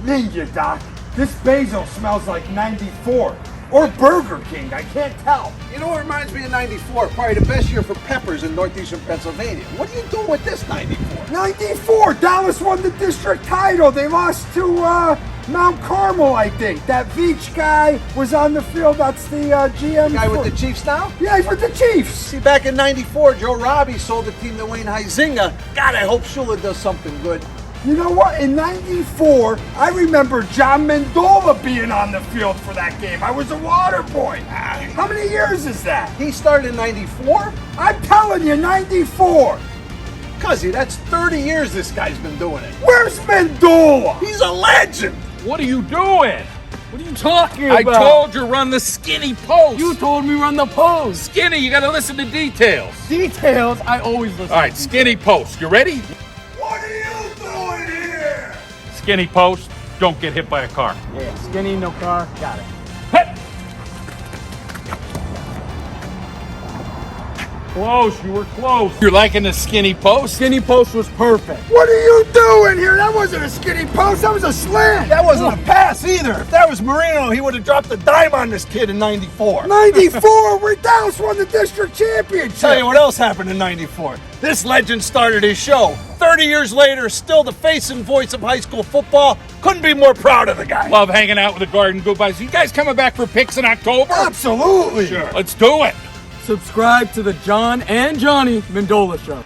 Ninja, Doc. This basil smells like 94. Or Burger King, I can't tell. You know what reminds me of 94? Probably the best year for peppers in northeastern Pennsylvania. What are you doing with this 94? 94! Dallas won the district title. They lost to Mount Carmel, I think. That Veach guy was on the field. That's the GM. The guy with the Chiefs now? Yeah, he's with the Chiefs. See, back in 94, Joe Robbie sold the team to Wayne Huizinga. God, I hope Shula does something good. You know what? In 94, I remember John Mendola being on the field for that game. I was a water boy. How many years is that? He started in 94? I'm telling you, 94. Cuzzy, that's 30 years this guy's been doing it. Where's Mendola? He's a legend. What are you doing? What are you talking about? I told you run the skinny post. You told me run the post. Skinny, you gotta listen to details. Details, I always listen. All right, skinny post. You ready? What are you doing here? Skinny post. Don't get hit by a car. Yeah, skinny, no car, got it. Hey! Close, you were close. You're liking the skinny post? Skinny post was perfect. What are you doing here? That wasn't a skinny post, that was a slant. That wasn't a pass either. If that was Marino, he would have dropped a dime on this kid in 94. 94, where Dallas won the district championship. Tell you what else happened in 94. This legend started his show. 30 years later, still the face and voice of high school football. Couldn't be more proud of the guy. Love hanging out with the Garden Goodbyes. You guys coming back for picks in October? Absolutely. Sure. Let's do it. Subscribe to the John and Johnny Mendola Show.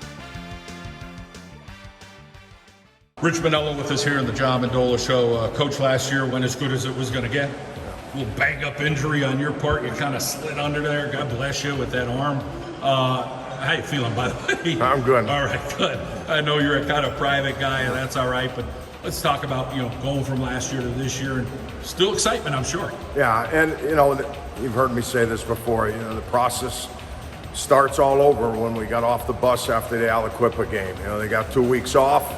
Rich Mannello with us here in the John Mendola Show. Coach, last year went as good as it was going to get. A little bang-up injury on your part. You kind of slid under there. God bless you with that arm. How you feeling, by the way? I'm good. All right, good. I know you're a kind of private guy, and that's all right. But let's talk about, going from last year to this year, and still excitement, I'm sure. Yeah, and you've heard me say this before. The process starts all over when we got off the bus after the Aliquippa game. They got 2 weeks off,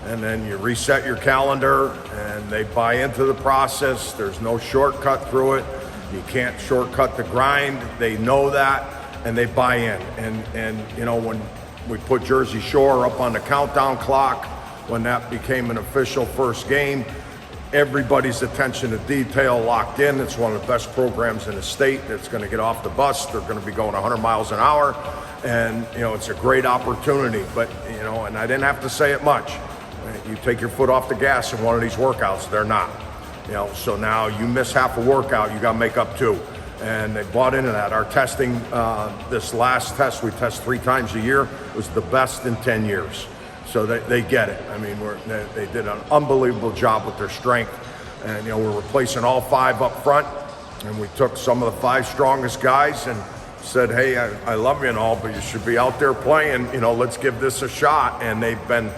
and then you reset your calendar, and they buy into the process. There's no shortcut through it. You can't shortcut the grind. They know that, and they buy in. And when we put Jersey Shore up on the countdown clock, when that became an official first game, everybody's attention to detail locked in. It's one of the best programs in the state that's going to get off the bus. They're going to be going 100 miles an hour, and it's a great opportunity. But and I didn't have to say it much. You take your foot off the gas in one of these workouts, they're not. So now you miss half a workout, you got to make up two. And they bought into that. Our testing, this last test, we test 3 times a year, was the best in 10 years. So they get it. I mean, they did an unbelievable job with their strength. And, we're replacing all 5 up front. And we took some of the 5 strongest guys and said, hey, I love you and all, but you should be out there playing. Let's give this a shot. And they've been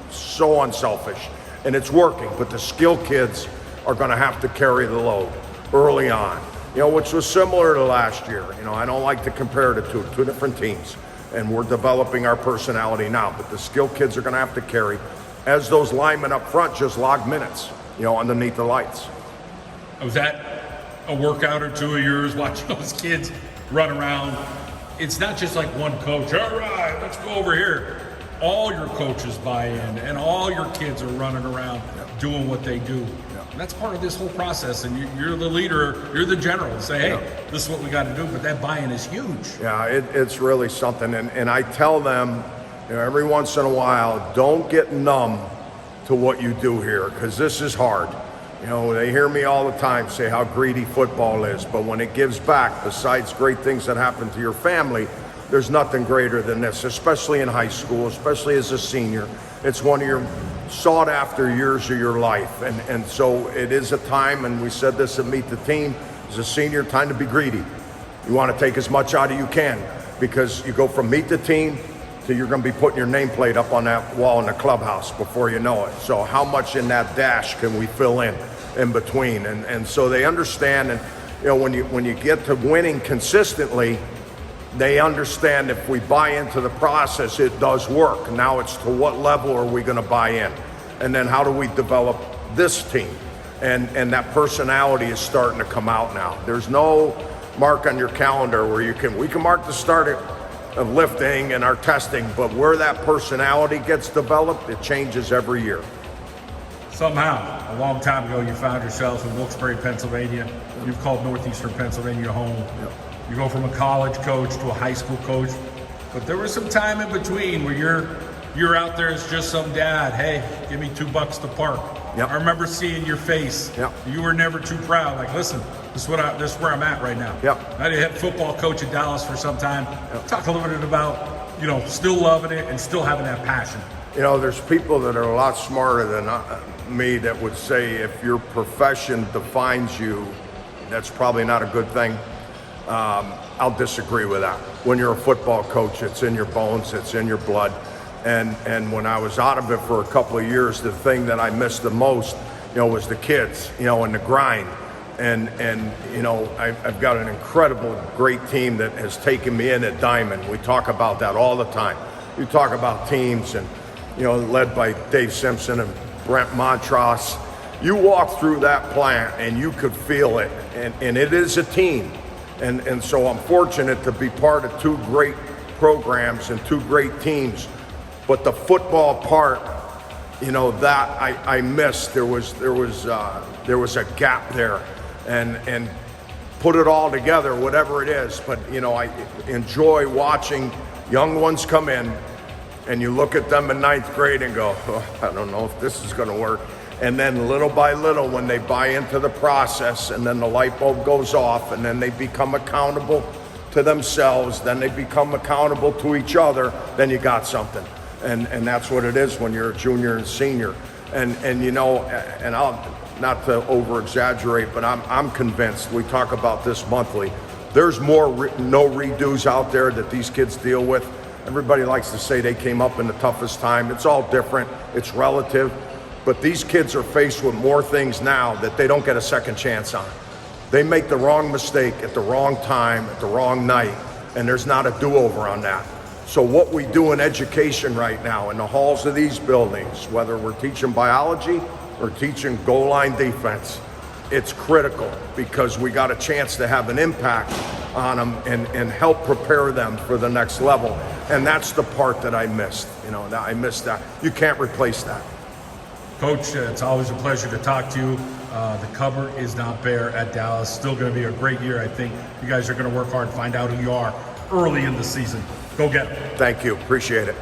so unselfish. And it's working. But the skilled kids are going to have to carry the load early on, which was similar to last year. I don't like to compare the two different teams. And we're developing our personality now. But the skilled kids are going to have to carry, as those linemen up front just log minutes, underneath the lights. Was that a workout or 2 of yours, watching those kids run around? It's not just like one coach, all right, let's go over here. All your coaches buy in, and all your kids are running around doing what they do. And that's part of this whole process, and you're the leader, you're the general. Say, hey, this is what we got to do, but that buy-in is huge. Yeah, it's really something, and I tell them, every once in a while, don't get numb to what you do here, because this is hard. They hear me all the time say how greedy football is, but when it gives back, besides great things that happen to your family, there's nothing greater than this, especially in high school, especially as a senior. It's one of your sought after years of your life. And so it is a time, and we said this at Meet the Team, as a senior, time to be greedy. You want to take as much out of you can, because you go from Meet the Team to you're going to be putting your nameplate up on that wall in the clubhouse before you know it. So how much in that dash can we fill in between? And so they understand, and when you get to winning consistently, they understand if we buy into the process, it does work. Now it's to what level are we going to buy in? And then how do we develop this team? And that personality is starting to come out now. There's no mark on your calendar where we can mark the start of lifting and our testing, but where that personality gets developed, it changes every year. somehow, a long time ago, you found yourselves in Wilkes-Barre, Pennsylvania. You've called Northeastern Pennsylvania home. Yep. You go from a college coach to a high school coach. But there was some time in between where you're out there as just some dad. Hey, give me $2 to park. Yep. I remember seeing your face. Yep. You were never too proud. Like, listen, this is where I'm at right now. Yep. I did head football coach in Dallas for some time. Talk a little bit about, still loving it and still having that passion. There's people that are a lot smarter than me that would say if your profession defines you, that's probably not a good thing. I'll disagree with that. When you're a football coach, it's in your bones, it's in your blood. And when I was out of it for a couple of years, the thing that I missed the most, was the kids, and the grind. And I've got an incredible, great team that has taken me in at Diamond. We talk about that all the time. You talk about teams and, led by Dave Simpson and Brent Montross. You walk through that plant and you could feel it. And it is a team. And so I'm fortunate to be part of two great programs and two great teams. But the football part, that I missed. There was a gap there, and put it all together, whatever it is. But I enjoy watching young ones come in, and you look at them in ninth grade and go, I don't know if this is going to work. And then little by little, when they buy into the process, and then the light bulb goes off, and then they become accountable to themselves, then they become accountable to each other, then you got something. And that's what it is when you're a junior and senior. And I'll not to over exaggerate, but I'm convinced, we talk about this monthly, there's more no redos out there that these kids deal with. Everybody likes to say they came up in the toughest time. It's all different, it's relative. But these kids are faced with more things now that they don't get a second chance on. They make the wrong mistake at the wrong time, at the wrong night, and there's not a do-over on that. So what we do in education right now in the halls of these buildings, whether we're teaching biology or teaching goal line defense, it's critical because we got a chance to have an impact on them and help prepare them for the next level. And that's the part that I missed. I missed that. You can't replace that. Coach, it's always a pleasure to talk to you. The cover is not bare at Dallas. Still going to be a great year, I think. You guys are going to work hard and find out who you are early in the season. Go get it. Thank you. Appreciate it.